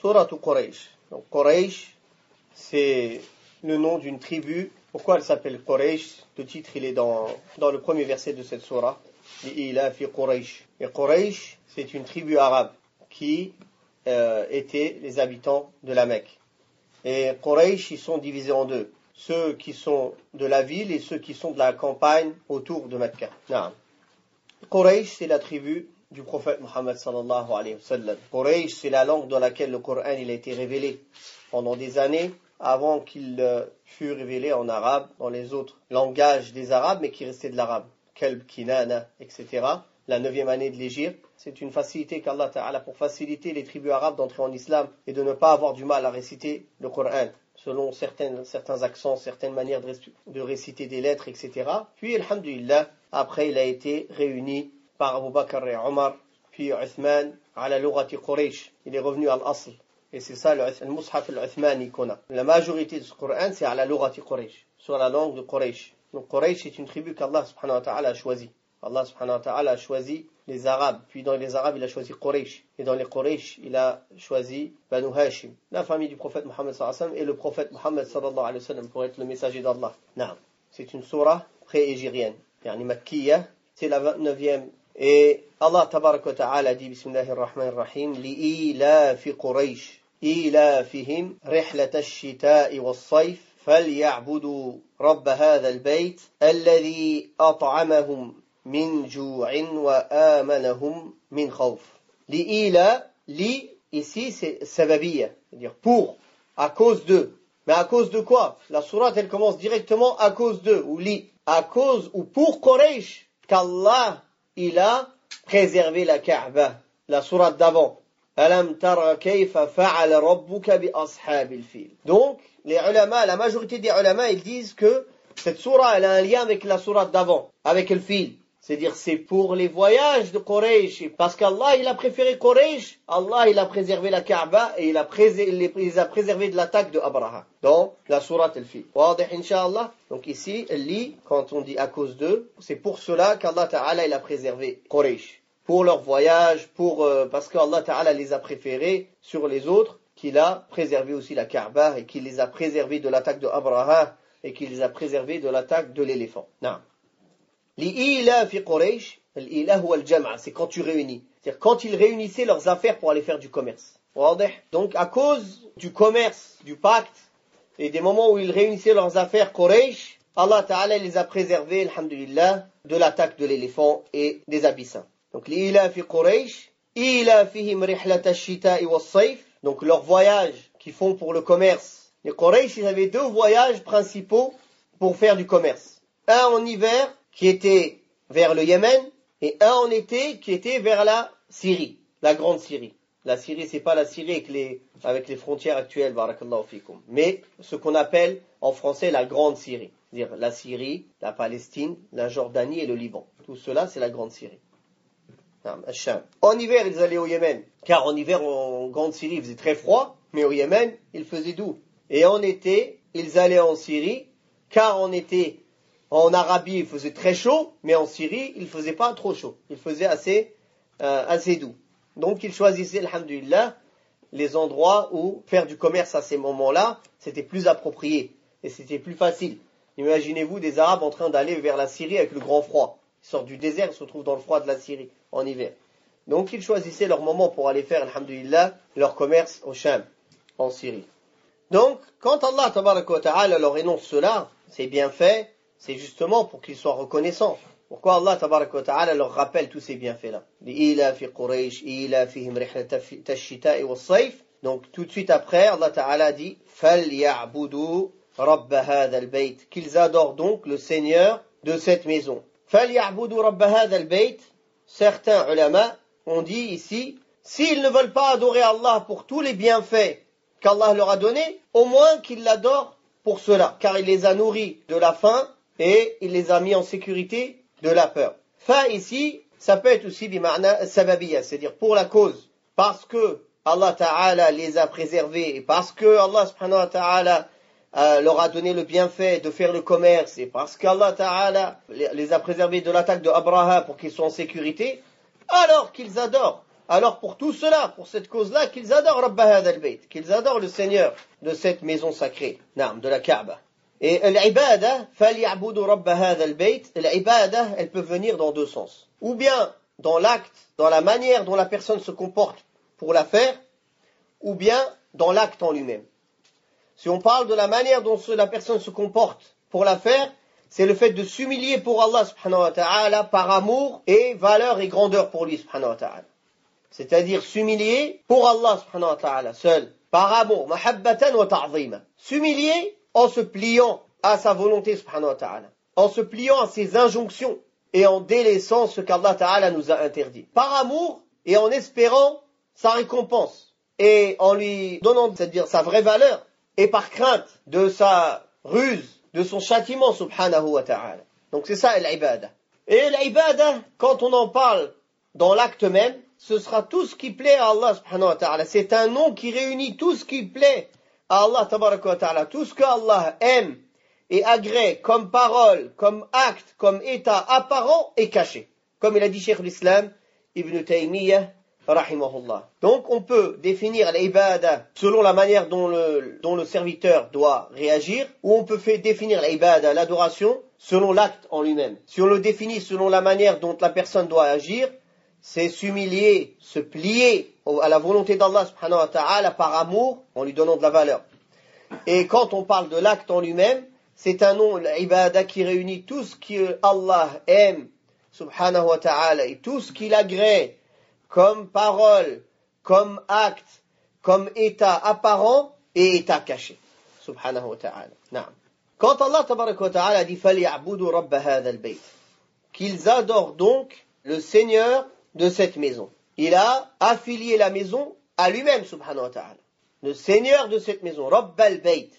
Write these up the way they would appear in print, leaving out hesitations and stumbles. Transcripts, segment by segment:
Surah Quraysh. Donc Quraysh, c'est le nom d'une tribu. Pourquoi elle s'appelle Quraysh? Le titre, il est dans le premier verset de cette surah. Ila fi Quraysh. Et Quraysh, c'est une tribu arabe qui étaient les habitants de la Mecque. Et Quraysh, ils sont divisés en deux. Ceux qui sont de la ville et ceux qui sont de la campagne autour de Mecca. Quraysh, c'est la tribu du prophète Mohammed sallallahu alayhi wa sallam. Quraysh, c'est la langue dans laquelle le Coran il a été révélé pendant des années, avant qu'il fût révélé en arabe, dans les autres langages des arabes, mais qui restaient de l'arabe. Kalb, Kinana, etc. La 9e année de l'Hégire. C'est une facilité qu'Allah Ta'ala pour faciliter les tribus arabes d'entrer en islam et de ne pas avoir du mal à réciter le Coran, selon certains accents, certaines manières de réciter des lettres, etc. Puis, alhamdulillah, après il a été réuni par Abu Bakr et Omar, puis Uthman, à la lughati Quraysh. Il est revenu à l'asl. Et c'est ça le Mus'haf al-Uthmani qu'on a. La majorité de ce Coran, c'est à la lughati Quraysh, sur la langue de Quraysh. Donc Quraysh, c'est une tribu qu'Allah subhanahu wa ta'ala a choisi. Allah subhanahu wa ta'ala a choisi les Arabes. Puis dans les Arabes, il a choisi Quraysh. Et dans les Quraysh, il a choisi Banu Hashim, la famille du prophète Mohammed sallallahu alayhi wa sallam, et le prophète Mohammed sallallahu alayhi wa sallam pour être le messager d'Allah. C'est une surah pré-égirienne. Yani Makkiyah, c'est la 29e. Et Allah tabarak wa ta'ala dit Bismillahir Rahmanir Rahim Li'ilafi Quraysh إيلافهم رحلة الشتاء والصيف فليعبدوا رب هذا البيت الذي أطعمهم من جوع وآمنهم من خوف. لإيلا, li ici c'est sababiyya, c'est-à-dire pour, à cause de. Mais à cause de quoi? La sourate elle commence directement à cause de, ou li, à cause ou pour Quraysh, qu'Allah il a préservé la Kaaba, la sourate d'avant. Alam tara kayfa fa'ala rabbuka bi ashabil fil. Donc, les ulama, la majorité des ulama, ils disent que cette sourate, elle a un lien avec la sourate d'avant, avec le fil. C'est-à-dire, c'est pour les voyages de Quraysh. Parce qu'Allah, il a préféré Quraysh. Allah, il a préservé la Kaaba et il les a préservés de l'attaque de Abraha. Dans la sourate al-Fil. Wadih, Inch'Allah. Donc ici, elle lit, quand on dit à cause d'eux, c'est pour cela qu'Allah Ta'ala, il a préservé Quraysh. Pour leur voyage, parce qu'Allah Ta'ala les a préférés sur les autres, qu'il a préservé aussi la Kaaba et qu'il les a préservés de l'attaque de Abraha et qu'il les a préservés de l'attaque de l'éléphant. L'Ila fi Quraysh, l'Ila huwa al-jam'a, c'est quand tu réunis. C'est-à-dire quand ils réunissaient leurs affaires pour aller faire du commerce. Donc à cause du commerce, du pacte et des moments où ils réunissaient leurs affaires Quraysh, Allah Ta'ala les a préservés, alhamdulillah, de l'attaque de l'éléphant et des abyssins. Donc, l'Ila fi Quraysh, Ila fihim rihlata ash-shita'i was-sayf. Donc, leurs voyages qu'ils font pour le commerce. Les Quraysh, ils avaient deux voyages principaux pour faire du commerce. Un en hiver, qui était vers le Yémen, et un en été, qui était vers la Syrie, la grande Syrie. La Syrie, c'est pas la Syrie avec les frontières actuelles, barakallahu fikum. Mais ce qu'on appelle en français la grande Syrie. C'est-à-dire la Syrie, la Palestine, la Jordanie et le Liban. Tout cela, c'est la grande Syrie. En hiver, ils allaient au Yémen, car en hiver, en grande Syrie, il faisait très froid, mais au Yémen, il faisait doux. Et en été, ils allaient en Syrie, car en été, en Arabie, il faisait très chaud, mais en Syrie, il faisait pas trop chaud. Il faisait assez doux. Donc, ils choisissaient, alhamdulillah, les endroits où faire du commerce à ces moments-là, c'était plus approprié et c'était plus facile. Imaginez-vous des Arabes en train d'aller vers la Syrie avec le grand froid. Ils sortent du désert, ils se retrouvent dans le froid de la Syrie, en hiver. Donc ils choisissaient leur moment pour aller faire, alhamdulillah, leur commerce au Sham, en Syrie. Donc, quand Allah tabaraka wa ta'ala leur énonce cela, c'est bien fait, c'est justement pour qu'ils soient reconnaissants. Pourquoi Allah tabaraka wa ta'ala leur rappelle tous ces bienfaits-là? Ila fi Quraysh, ila fihim rihlata ash-shita'i was-sayf. Donc tout de suite après, Allah ta'ala dit فَلْيَعْبُدُوا رَبَّ هَذَا الْبَيْتِ, qu'ils adorent donc le Seigneur de cette maison. فَلْيَعْبُدُوا رَبَّ هَذَا الْبَيْتِ. Certains ulama ont dit ici, s'ils ne veulent pas adorer Allah pour tous les bienfaits qu'Allah leur a donnés, au moins qu'ils l'adorent pour cela, car il les a nourris de la faim et il les a mis en sécurité de la peur. Fa ici, ça peut être aussi bima'na sababiyya, c'est-à-dire pour la cause, parce que Allah Ta'ala les a préservés et parce que Allah Subhanahu wa Ta'ala leur a donné le bienfait de faire le commerce et parce qu'Allah Ta'ala les a préservés de l'attaque de Abraha pour qu'ils soient en sécurité, alors qu'ils adorent Alors pour tout cela, pour cette cause-là, qu'ils adorent Rabb hadha al-bayt, qu'ils adorent le Seigneur de cette maison sacrée, de la Kaaba. Et l'ibada, فَلْيَعْبُدُوا رَبَّ هَذَا الْبَيْتِ, l'ibada, elle peut venir dans deux sens. Ou bien dans l'acte, dans la manière dont la personne se comporte pour la faire, ou bien dans l'acte en lui-même. Si on parle de la manière dont la personne se comporte pour la faire, c'est le fait de s'humilier pour Allah subhanahu wa ta'ala par amour et valeur et grandeur pour lui subhanahu wa ta'ala. C'est-à-dire s'humilier pour Allah subhanahu wa ta'ala seul, par amour, mahabbatan wa ta'zima. S'humilier en se pliant à sa volonté subhanahu wa ta'ala, en se pliant à ses injonctions et en délaissant ce qu'Allah ta'ala nous a interdit. Par amour et en espérant sa récompense et en lui donnant, c'est-à-dire sa vraie valeur, et par crainte de sa ruse, de son châtiment subhanahu wa ta'ala. Donc c'est ça l'ibada. Et l'ibada, quand on en parle dans l'acte même, ce sera tout ce qui plaît à Allah subhanahu wa ta'ala. C'est un nom qui réunit tout ce qui plaît à Allah tabaraka wa ta'ala, tout ce que Allah aime et agrée comme parole, comme acte, comme état apparent et caché. Comme il a dit Cheikh l'Islam, Ibn Taymiyyah, rahimahullah. Donc on peut définir l'ibada selon la manière dont le serviteur doit réagir, ou on peut définir l'ibada, l'adoration, selon l'acte en lui-même. Si on le définit selon la manière dont la personne doit agir, c'est s'humilier, se plier à la volonté d'Allah subhanahu wa ta'ala par amour, en lui donnant de la valeur. Et quand on parle de l'acte en lui-même, c'est un nom, l'ibada, qui réunit tout ce qu'Allah aime, subhanahu wa ta'ala, et tout ce qu'il agrée comme parole, comme acte, comme état apparent et état caché. Subhanahu wa ta'ala. Naam. Quand Allah tabaraka wa ta'ala dit فَلْيَعْبُدُوا رَبَّ هَذَا الْبَيْتِ, qu'ils adorent donc le Seigneur de cette maison. Il a affilié la maison à lui-même, subhanahu wa ta'ala. Le Seigneur de cette maison, Rabb al-Bayt.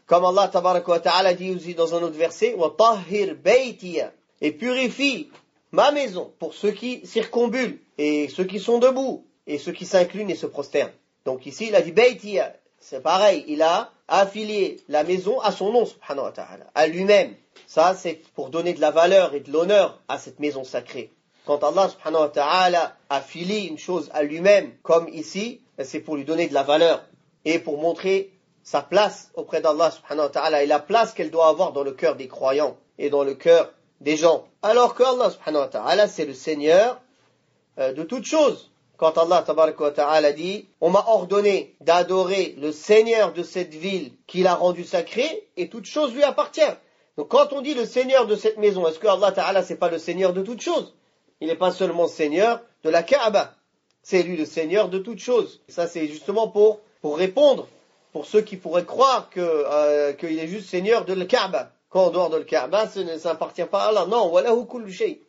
Comme Allah tabaraka wa ta'ala dit aussi dans un autre verset, وَطَهِّرْ بَيْتِيَ, et purifie ma maison pour ceux qui circumambulent, et ceux qui sont debout, et ceux qui s'inclinent et se prosternent. Donc ici, il a dit Baytiya, c'est pareil, il a affilié la maison à son nom, subhanahu wa ta'ala, à lui-même. Ça, c'est pour donner de la valeur et de l'honneur à cette maison sacrée. Quand Allah, subhanahu wa ta'ala, affilie une chose à lui-même, comme ici, c'est pour lui donner de la valeur, et pour montrer sa place auprès d'Allah, subhanahu wa ta'ala, et la place qu'elle doit avoir dans le cœur des croyants, et dans le cœur des gens. Alors que Allah, subhanahu wa ta'ala, c'est le Seigneur de toutes choses. Quand Allah tabaraka wa ta'ala dit « On m'a ordonné d'adorer le Seigneur de cette ville qu'il a rendu sacrée et toute chose lui appartient. » Donc quand on dit le Seigneur de cette maison, est-ce que Allah ta'ala c'est pas le Seigneur de toutes choses? Il n'est pas seulement Seigneur de la Kaaba. C'est lui le Seigneur de toutes choses. Et ça c'est justement pour répondre pour ceux qui pourraient croire qu'il est juste Seigneur de la Kaaba. Quand en dehors de la Kaaba, ça n'appartient pas à Allah. Non, walahu kullu shay.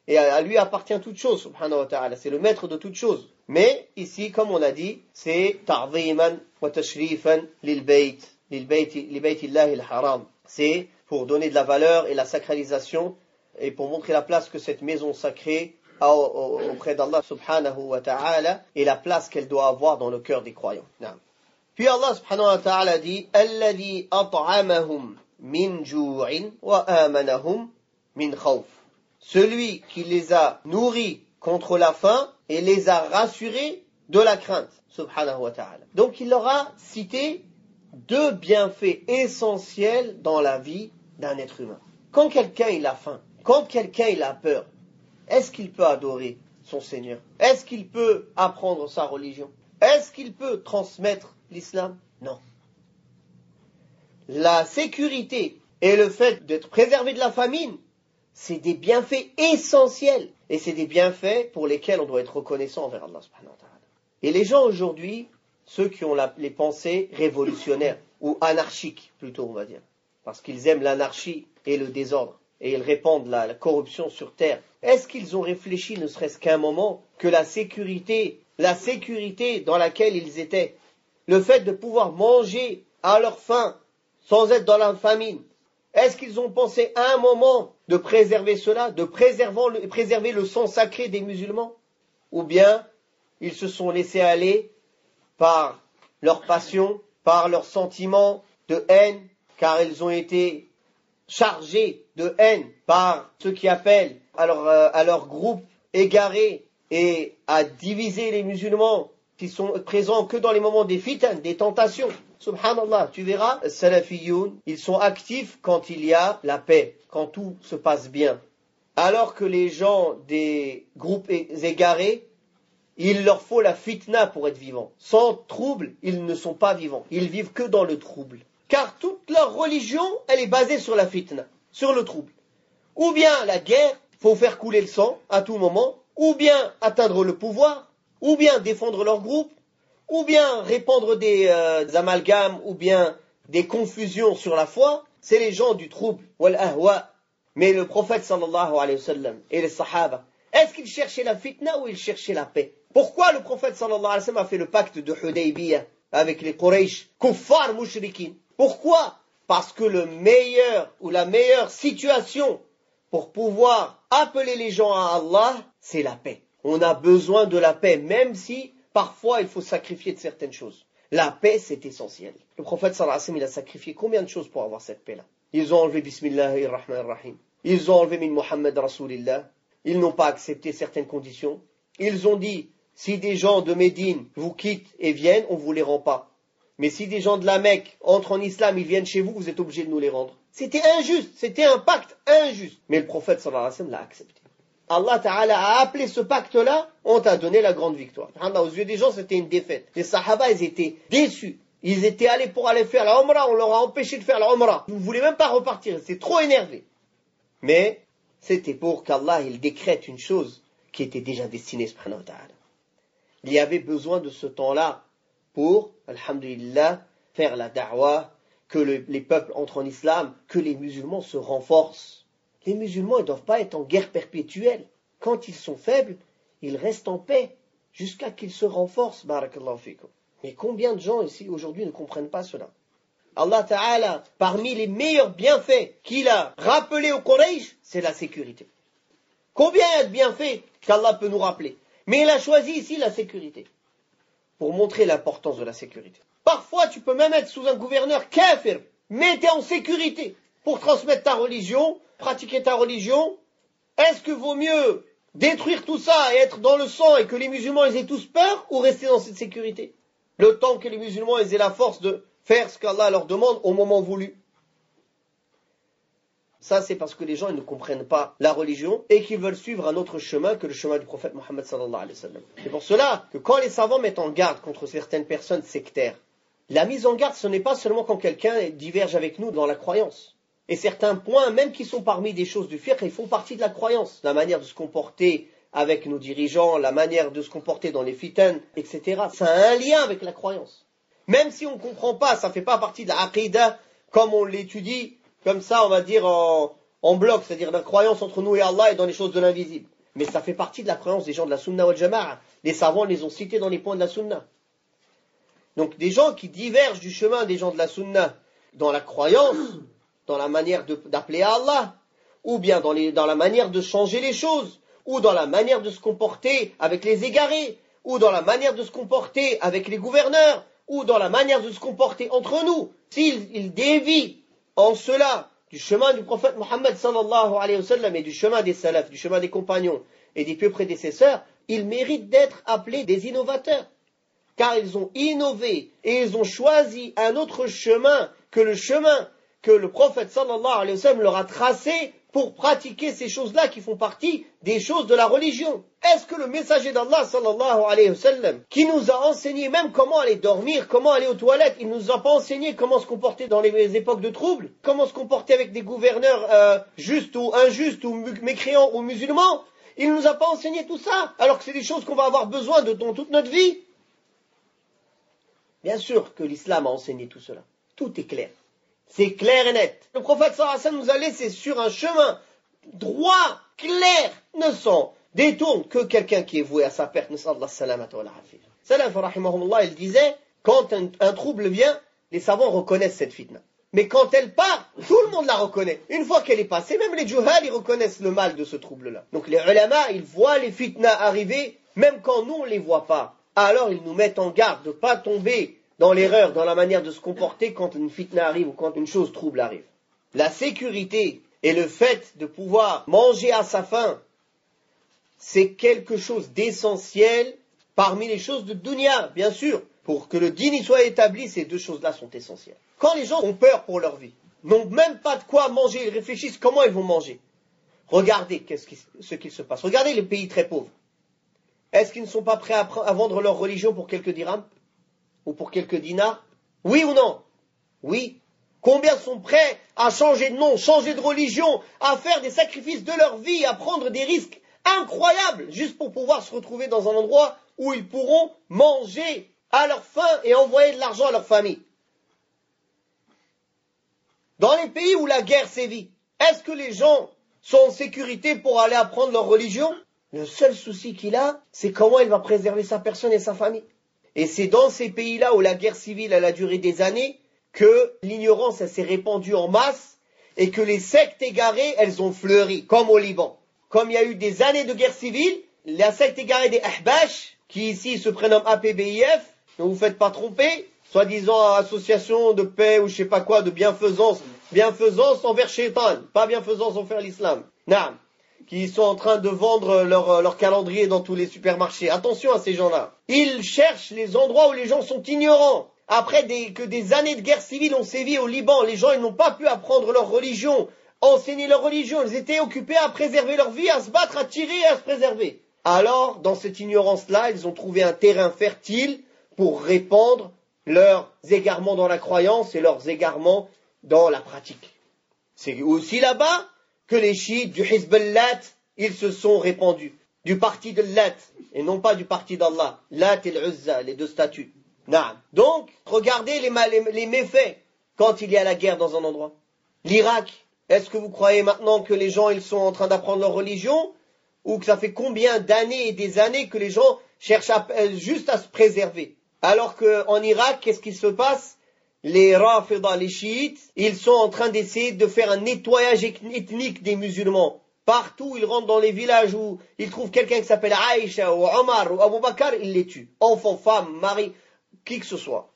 Et à lui appartient toute chose, subhanahu wa ta'ala. C'est le maître de toutes choses. Mais ici, comme on a dit, c'est ta'ziman wa tashrifan lil bayt illahi al-haram. C'est pour donner de la valeur et la sacralisation et pour montrer la place que cette maison sacrée a auprès d'Allah subhanahu wa ta'ala et la place qu'elle doit avoir dans le cœur des croyants. Puis Allah subhanahu wa ta'ala dit alladhi at'amahum min ju'in wa amanahum min khawf. Celui qui les a nourris contre la faim et les a rassurés de la crainte, subhanahu wa ta'ala. Donc il leur a cité deux bienfaits essentiels dans la vie d'un être humain. Quand quelqu'un il a faim, quand quelqu'un il a peur, est-ce qu'il peut adorer son Seigneur? Est-ce qu'il peut apprendre sa religion? Est-ce qu'il peut transmettre l'islam? Non. La sécurité et le fait d'être préservé de la famine, c'est des bienfaits essentiels. Et c'est des bienfaits pour lesquels on doit être reconnaissant envers Allah subhanahu wa ta'ala. Et les gens aujourd'hui, ceux qui ont les pensées révolutionnaires, ou anarchiques plutôt on va dire, parce qu'ils aiment l'anarchie et le désordre, et ils répandent la corruption sur terre, est-ce qu'ils ont réfléchi ne serait-ce qu'un moment que la sécurité dans laquelle ils étaient, le fait de pouvoir manger à leur faim, sans être dans la famine, est-ce qu'ils ont pensé à un moment de préserver cela, de préserver le sang sacré des musulmans? Ou bien ils se sont laissés aller par leur passion, par leurs sentiments de haine, car ils ont été chargés de haine par ceux qui appellent à leur groupe égaré et à diviser les musulmans qui sont présents que dans les moments des fitan, des tentations. Subhanallah, tu verras, salafiyoun, ils sont actifs quand il y a la paix, quand tout se passe bien. Alors que les gens des groupes égarés, il leur faut la fitna pour être vivants. Sans trouble, ils ne sont pas vivants. Ils vivent que dans le trouble. Car toute leur religion, elle est basée sur la fitna, sur le trouble. Ou bien la guerre, faut faire couler le sang à tout moment, ou bien atteindre le pouvoir, ou bien défendre leur groupe, ou bien répandre des amalgames, ou bien des confusions sur la foi. C'est les gens du trouble, wal ahwa. Mais le prophète sallallahu alayhi wa sallam et les sahaba, est-ce qu'ils cherchaient la fitna ou ils cherchaient la paix? Pourquoi le prophète sallallahu alayhi wa sallam a fait le pacte de Hudaybiyah avec les Quraysh, kuffar mushrikin? Pourquoi? Parce que le meilleur ou la meilleure situation pour pouvoir appeler les gens à Allah, c'est la paix. On a besoin de la paix, même si parfois il faut sacrifier de certaines choses. La paix, c'est essentiel. Le prophète sallallahu alayhi wa sallam, il a sacrifié combien de choses pour avoir cette paix-là? Ils ont enlevé Bismillahirrahmanirrahim. Ils ont enlevé Min Muhammad Rasulillah. Ils n'ont pas accepté certaines conditions. Ils ont dit, si des gens de Médine vous quittent et viennent, on ne vous les rend pas. Mais si des gens de la Mecque entrent en islam, ils viennent chez vous, vous êtes obligés de nous les rendre. C'était injuste, c'était un pacte injuste. Mais le prophète sallallahu alayhi wa sallam l'a accepté. Allah Ta'ala a appelé ce pacte-là, on t'a donné la grande victoire. Aux yeux des gens, c'était une défaite. Les Sahaba, ils étaient déçus. Ils étaient allés pour aller faire la Umrah, on leur a empêché de faire la Umrah. Ils ne voulaient même pas repartir, ils étaient trop énervés. Mais c'était pour qu'Allah il décrète une chose qui était déjà destinée, subhanahu wa ta'ala. Il y avait besoin de ce temps-là pour, alhamdulillah, faire la da'wah, que les peuples entrent en islam, que les musulmans se renforcent. Les musulmans ne doivent pas être en guerre perpétuelle. Quand ils sont faibles, ils restent en paix jusqu'à qu'ils se renforcent, barakallahu fikum. Mais combien de gens ici aujourd'hui ne comprennent pas cela? Allah Ta'ala, parmi les meilleurs bienfaits qu'il a rappelés au Quraysh, c'est la sécurité. Combien il y a de bienfaits qu'Allah peut nous rappeler? Mais il a choisi ici la sécurité, pour montrer l'importance de la sécurité. Parfois, tu peux même être sous un gouverneur kafir, mais tu es en sécurité pour transmettre ta religion, pratiquer ta religion. Est-ce que vaut mieux détruire tout ça et être dans le sang et que les musulmans ils aient tous peur, ou rester dans cette sécurité? Le temps que les musulmans ils aient la force de faire ce qu'Allah leur demande au moment voulu. Ça, c'est parce que les gens ils ne comprennent pas la religion et qu'ils veulent suivre un autre chemin que le chemin du prophète Mohammed sallallahu alayhi wa sallam. C'est pour cela que quand les savants mettent en garde contre certaines personnes sectaires, la mise en garde, ce n'est pas seulement quand quelqu'un diverge avec nous dans la croyance. Et certains points, même qui sont parmi des choses du fiqh, ils font partie de la croyance. La manière de se comporter avec nos dirigeants, la manière de se comporter dans les fitan, etc. Ça a un lien avec la croyance. Même si on ne comprend pas, ça ne fait pas partie de la aqidah comme on l'étudie, comme ça on va dire en bloc, c'est-à-dire la croyance entre nous et Allah et dans les choses de l'invisible. Mais ça fait partie de la croyance des gens de la sunna wal jama'a. Les savants les ont cités dans les points de la sunna. Donc des gens qui divergent du chemin des gens de la sunna dans la croyance, dans la manière d'appeler à Allah, ou bien dans la manière de changer les choses, ou dans la manière de se comporter avec les égarés, ou dans la manière de se comporter avec les gouverneurs, ou dans la manière de se comporter entre nous. S'ils dévient en cela du chemin du prophète Mohammed sallallahu alayhi wa sallam et du chemin des salafs, du chemin des compagnons et des pieux prédécesseurs, ils méritent d'être appelés des innovateurs. Car ils ont innové et ils ont choisi un autre chemin que le chemin que le prophète sallallahu alayhi wa sallam leur a tracé pour pratiquer ces choses-là qui font partie des choses de la religion. Est-ce que le messager d'Allah sallallahu alayhi wa sallam, qui nous a enseigné même comment aller dormir, comment aller aux toilettes, il ne nous a pas enseigné comment se comporter dans les époques de troubles, comment se comporter avec des gouverneurs justes ou injustes ou mécréants ou musulmans? Il ne nous a pas enseigné tout ça, alors que c'est des choses qu'on va avoir besoin de dans toute notre vie. Bien sûr que l'islam a enseigné tout cela. Tout est clair. C'est clair et net. Le prophète sallallahu alayhi wa sallam nous a laissé sur un chemin droit, clair, ne s'en détourne que quelqu'un qui est voué à sa perte. Salaf rahimahumullah, il disait, quand un trouble vient, les savants reconnaissent cette fitna. Mais quand elle part, tout le monde la reconnaît. Une fois qu'elle est passée, même les juhal, ils reconnaissent le mal de ce trouble-là. Donc les ulama, ils voient les fitnas arriver, même quand nous, on ne les voit pas. Alors ils nous mettent en garde de ne pas tomber dans l'erreur, dans la manière de se comporter quand une fitna arrive ou quand une chose trouble arrive. La sécurité et le fait de pouvoir manger à sa faim, c'est quelque chose d'essentiel parmi les choses de dunya, bien sûr. Pour que le dîn y soit établi, ces deux choses-là sont essentielles. Quand les gens ont peur pour leur vie, n'ont même pas de quoi manger, ils réfléchissent comment ils vont manger. Regardez ce qu'il se passe. Regardez les pays très pauvres. Est-ce qu'ils ne sont pas prêts à vendre leur religion pour quelques dirhams? Ou pour quelques dinars? Oui ou non? Oui. Combien sont prêts à changer de nom, changer de religion, à faire des sacrifices de leur vie, à prendre des risques incroyables, juste pour pouvoir se retrouver dans un endroit où ils pourront manger à leur faim et envoyer de l'argent à leur famille? Dans les pays où la guerre sévit, est-ce que les gens sont en sécurité pour aller apprendre leur religion? Le seul souci qu'il a, c'est comment il va préserver sa personne et sa famille. Et c'est dans ces pays-là où la guerre civile elle a duré des années que l'ignorance elle s'est répandue en masse et que les sectes égarées elles ont fleuri, comme au Liban. Comme il y a eu des années de guerre civile, la secte égarée des Ahbash, qui ici se prénomme APBIF, ne vous faites pas tromper, soi-disant association de paix ou je sais pas quoi, de bienfaisance envers Shaitan, pas bienfaisance envers l'islam. Naam. Qui sont en train de vendre leur calendrier dans tous les supermarchés. Attention à ces gens-là. Ils cherchent les endroits où les gens sont ignorants. Après que des années de guerre civile ont sévi au Liban, les gens ils n'ont pas pu apprendre leur religion, enseigner leur religion. Ils étaient occupés à préserver leur vie, à se battre, à tirer et à se préserver. Alors, dans cette ignorance-là, ils ont trouvé un terrain fertile pour répandre leurs égarements dans la croyance et leurs égarements dans la pratique. C'est aussi là-bas que les chiites du Hizb al-Lat, ils se sont répandus. Du parti de Lat, et non pas du parti d'Allah. Lat et l'Uzza, les deux statues. Naam. Donc, regardez les méfaits quand il y a la guerre dans un endroit. L'Irak, est-ce que vous croyez maintenant que les gens ils sont en train d'apprendre leur religion? Ou que ça fait combien d'années et des années que les gens cherchent juste à se préserver? Alors qu'en Irak, qu'est-ce qui se passe? Les Rafida, les chiites, ils sont en train d'essayer de faire un nettoyage ethnique des musulmans. Partout, ils rentrent dans les villages où ils trouvent quelqu'un qui s'appelle Aïcha ou Omar ou Abu Bakr, ils les tuent. Enfants, femmes, maris, qui que ce soit.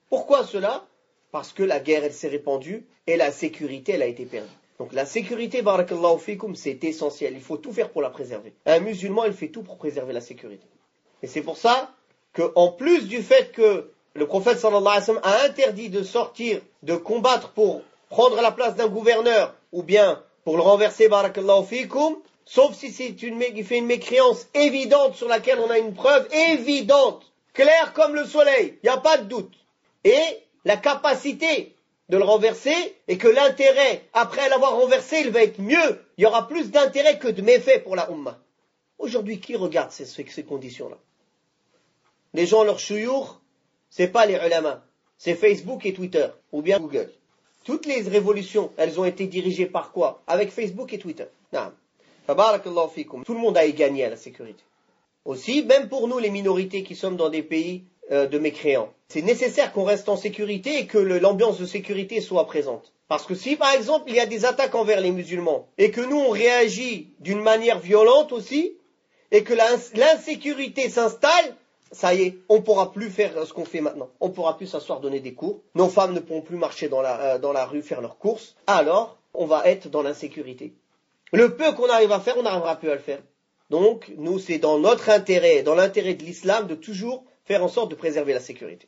Pourquoi cela? Parce que la guerre, elle s'est répandue et la sécurité, elle a été perdue. Donc la sécurité, barakallahu fikum, c'est essentiel. Il faut tout faire pour la préserver. Un musulman, il fait tout pour préserver la sécurité. Et c'est pour ça qu'en plus du fait que le prophète sallallahu alayhi wa sallam a interdit de sortir, de combattre pour prendre la place d'un gouverneur ou bien pour le renverser, barakallahu fikum, sauf si il fait une mécréance évidente sur laquelle on a une preuve évidente, claire comme le soleil, il n'y a pas de doute. Et la capacité de le renverser et que l'intérêt, après l'avoir renversé, il va être mieux. Il y aura plus d'intérêt que de méfaits pour la Ummah. Aujourd'hui, qui regarde ces conditions-là? Les gens, leur chouyour, c'est pas les ulama, c'est Facebook et Twitter, ou bien Google. Toutes les révolutions, elles ont été dirigées par quoi? Avec Facebook et Twitter. Naam. Tabarakallahu fikum. Tout le monde a gagné à la sécurité. Aussi, même pour nous, les minorités qui sommes dans des pays de mécréants, c'est nécessaire qu'on reste en sécurité et que l'ambiance de sécurité soit présente. Parce que si, par exemple, il y a des attaques envers les musulmans, et que nous, on réagit d'une manière violente aussi, et que l'insécurité s'installe, ça y est, on ne pourra plus faire ce qu'on fait maintenant. On ne pourra plus s'asseoir donner des cours. Nos femmes ne pourront plus marcher dans la rue faire leurs courses. Alors, on va être dans l'insécurité. Le peu qu'on arrive à faire, on n'arrivera plus à le faire. Donc, nous, c'est dans notre intérêt, dans l'intérêt de l'islam, de toujours faire en sorte de préserver la sécurité.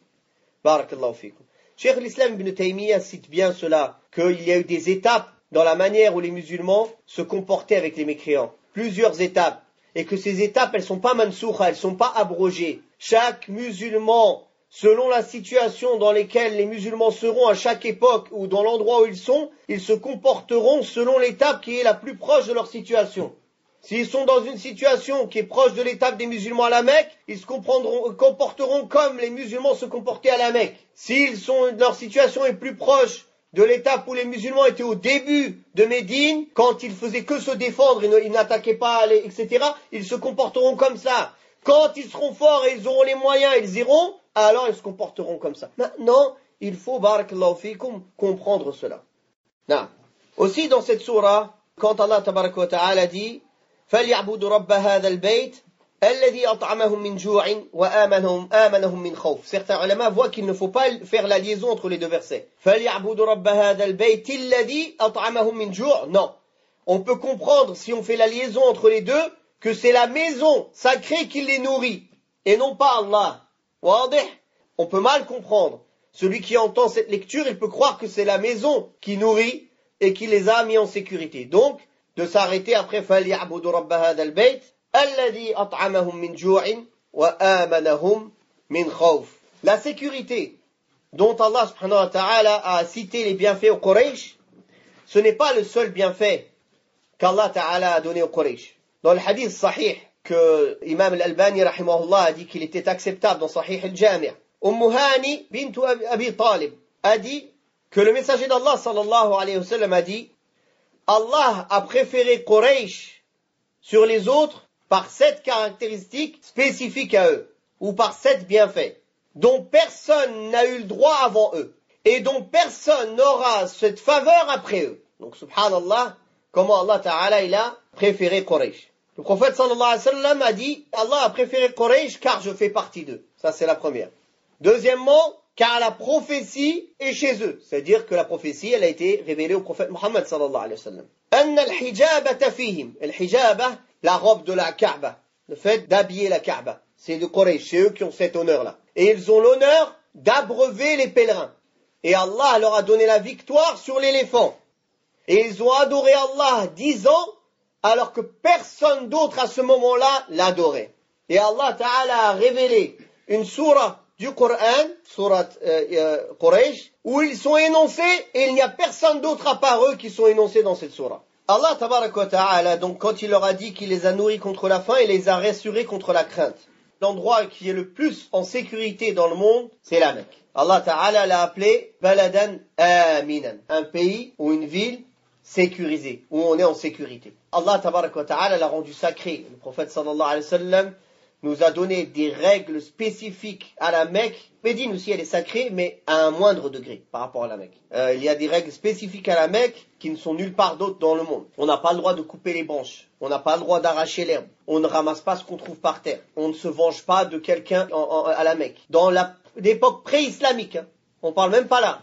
Barakallahu fikum. Cheikh l'Islam Ibn Taymiyyah cite bien cela, qu'il y a eu des étapes dans la manière où les musulmans se comportaient avec les mécréants. Plusieurs étapes. Et que ces étapes, elles ne sont pas mansoukha, elles ne sont pas abrogées. Chaque musulman, selon la situation dans laquelle les musulmans seront à chaque époque ou dans l'endroit où ils se comporteront selon l'étape qui est la plus proche de leur situation. S'ils sont dans une situation qui est proche de l'étape des musulmans à la Mecque, ils se comporteront comme les musulmans se comportaient à la Mecque. Si leur situation est plus proche de l'étape où les musulmans étaient au début de Médine, quand ils faisaient que se défendre, ils n'attaquaient pas, etc., ils se comporteront comme ça. Quand ils seront forts et ils auront les moyens, ils iront, alors ils se comporteront comme ça. Maintenant, il faut, barakallahu fikum, comprendre cela. Non. Aussi dans cette sourate, quand Allah tabaraka wa ta'ala dit فَلْيَعْبُدُوا رَبَّ هَذَا الْبَيْتِ الَّذِي أَطْعَمَهُم مِّن جُوعٍ وَآمَنَهُم مِّن خَوْفٍ. Certains ulama voient qu'il ne faut pas faire la liaison entre les deux versets. فَلْيَعْبُدُوا رَبَّ هَذَا الْبَيْتِ الَّذِي أَطْعَمَهُم مِّن جُوعٍ. Non. on peut comprendre, si on fait la liaison entre les deux, que c'est la maison sacrée qui les nourrit, et non pas Allah. Wadih? On peut mal comprendre. Celui qui entend cette lecture, il peut croire que c'est la maison qui nourrit et qui les a mis en sécurité. Donc, de s'arrêter après فَلْيَعْبُدُوا رَبَّ هَذَا الْبَيْتِ الَّذِي أَطْعَمَهُم مِّن جُوعٍ وَآمَنَهُم مِّن خَوْفٍ. La sécurité dont Allah subhanahu wa ta'ala a cité les bienfaits aux Quraysh, ce n'est pas le seul bienfait qu'Allah ta'ala a donné aux Quraysh. Dans le hadith sahih que Imam al-Albani rahimahullah a dit qu'il était acceptable dans Sahih al-Jami', Hani bint Abi Talib a dit que le messager d'Allah sallallahu alayhi wa sallam a dit Allah a préféré Quraysh sur les autres par 7 caractéristiques spécifiques à eux, ou par 7 bienfaits, dont personne n'a eu le droit avant eux, et dont personne n'aura cette faveur après eux. Donc subhanallah, comment Allah ta'ala il a préféré Quraysh. Le prophète sallallahu alayhi wa sallam a dit Allah a préféré Quraysh car je fais partie d'eux. Ça c'est la première. Deuxièmement, car la prophétie est chez eux. C'est-à-dire que la prophétie, elle a été révélée au prophète Muhammad sallallahu alayhi wa sallam. Anna al-hijabata fihim. Al-hijaba, la robe de la Kaaba. Le fait d'habiller la Kaaba. C'est de Quraysh. C'est eux qui ont cet honneur-là. Et ils ont l'honneur d'abreuver les pèlerins. Et Allah leur a donné la victoire sur l'éléphant. Et ils ont adoré Allah 10 ans, alors que personne d'autre à ce moment-là l'adorait. Et Allah Ta'ala a révélé une sourate du Coran, sourate Quraysh, où ils sont énoncés et il n'y a personne d'autre à part eux qui sont énoncés dans cette sourate. Allah Tabaraka wa Ta'ala, donc quand il leur a dit qu'il les a nourris contre la faim, il les a rassurés contre la crainte. L'endroit qui est le plus en sécurité dans le monde, c'est la Mecque. Allah Ta'ala l'a appelé Baladan Aminan, un pays ou une ville sécurisée, où on est en sécurité. Allah Tabaraka wa Ta'ala l'a rendu sacré. Le prophète sallallahu alayhi wa sallam nous a donné des règles spécifiques à la Mecque. Médine aussi, elle est sacrée, mais à un moindre degré par rapport à la Mecque. Il y a des règles spécifiques à la Mecque qui ne sont nulle part d'autre dans le monde. On n'a pas le droit de couper les branches. On n'a pas le droit d'arracher l'herbe. On ne ramasse pas ce qu'on trouve par terre. On ne se venge pas de quelqu'un à la Mecque. Dans l'époque pré-islamique, hein, on parle même pas là.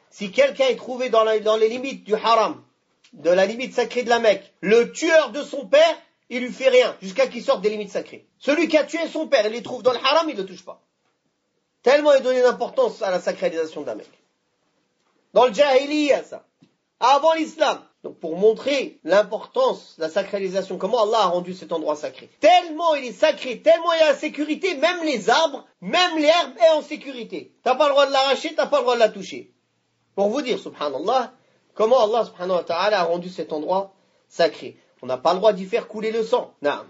Si quelqu'un est trouvé dans les limites du haram, de la limite sacrée de la Mecque, le tueur de son père, il lui fait rien, jusqu'à qu'il sorte des limites sacrées. Celui qui a tué son père, il les trouve dans le haram, il ne le touche pas. Tellement il donnait d'importance à la sacralisation de la Mecque. Dans le jahiliya, ça. Avant l'islam. Donc pour montrer l'importance, la sacralisation, comment Allah a rendu cet endroit sacré. Tellement il est sacré, tellement il y a la sécurité, même les arbres, même l'herbe est en sécurité. T'as pas le droit de l'arracher, t'as pas le droit de la toucher. Pour vous dire, subhanallah, comment Allah subhanahu wa ta'ala a rendu cet endroit sacré. On n'a pas le droit d'y faire couler le sang. Non.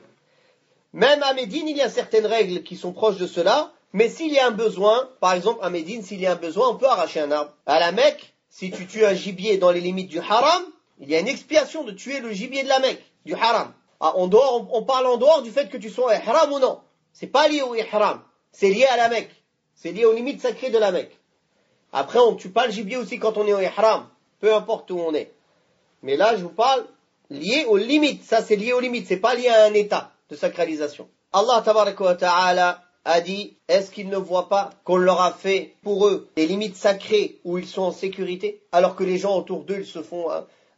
Même à Médine, il y a certaines règles qui sont proches de cela, mais s'il y a un besoin, par exemple à Médine, s'il y a un besoin, on peut arracher un arbre. À la Mecque, si tu tues un gibier dans les limites du haram, il y a une expiation de tuer le gibier de la Mecque, du haram. Ah, on parle en dehors du fait que tu sois en ihram ou non. C'est pas lié au ihram, c'est lié à la Mecque. C'est lié aux limites sacrées de la Mecque. Après, on ne tue pas le gibier aussi quand on est au ihram, peu importe où on est. Mais là, je vous parle lié aux limites. Ça, c'est lié aux limites. C'est pas lié à un état de sacralisation. Allah tabaraka wa ta'ala a dit, est-ce qu'ils ne voient pas qu'on leur a fait pour eux des limites sacrées où ils sont en sécurité, alors que les gens autour d'eux, ils se font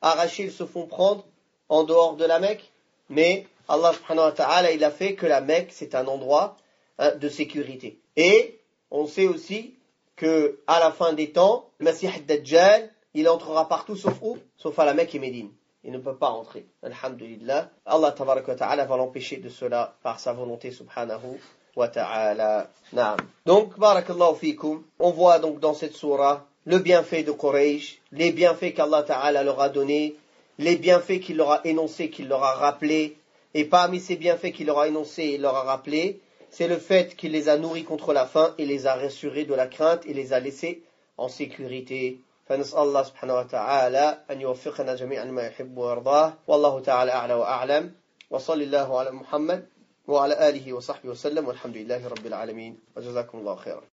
arracher, ils se font prendre en dehors de la Mecque? Mais Allah subhanahu wa ta'ala, il a fait que la Mecque, c'est un endroit de sécurité. Et on sait aussi que à la fin des temps, le Masih ad-Dajjal, il entrera partout sauf où? Sauf à la Mecque et Médine. Il ne peut pas entrer. Alhamdulillah. Allah tabaraka wa ta'ala va l'empêcher de cela par sa volonté subhanahu wa ta'ala. Naam. Donc, barakallahu fikum. On voit donc dans cette sourate le bienfait de Quraysh, les bienfaits qu'Allah ta'ala leur a donnés, les bienfaits qu'il leur a énoncés, qu'il leur a rappelés. Et parmi ces bienfaits qu'il leur a énoncés et leur a rappelés, c'est le fait qu'il les a nourris contre la faim et les a rassurés de la crainte et les a laissés en sécurité. فنسأل الله سبحانه وتعالى أن يوفقنا جميعا ما يحب ويرضاه والله تعالى أعلى وأعلم وصلى الله على محمد وعلى آله وصحبه وسلم والحمد لله رب العالمين وجزاكم الله خيرا.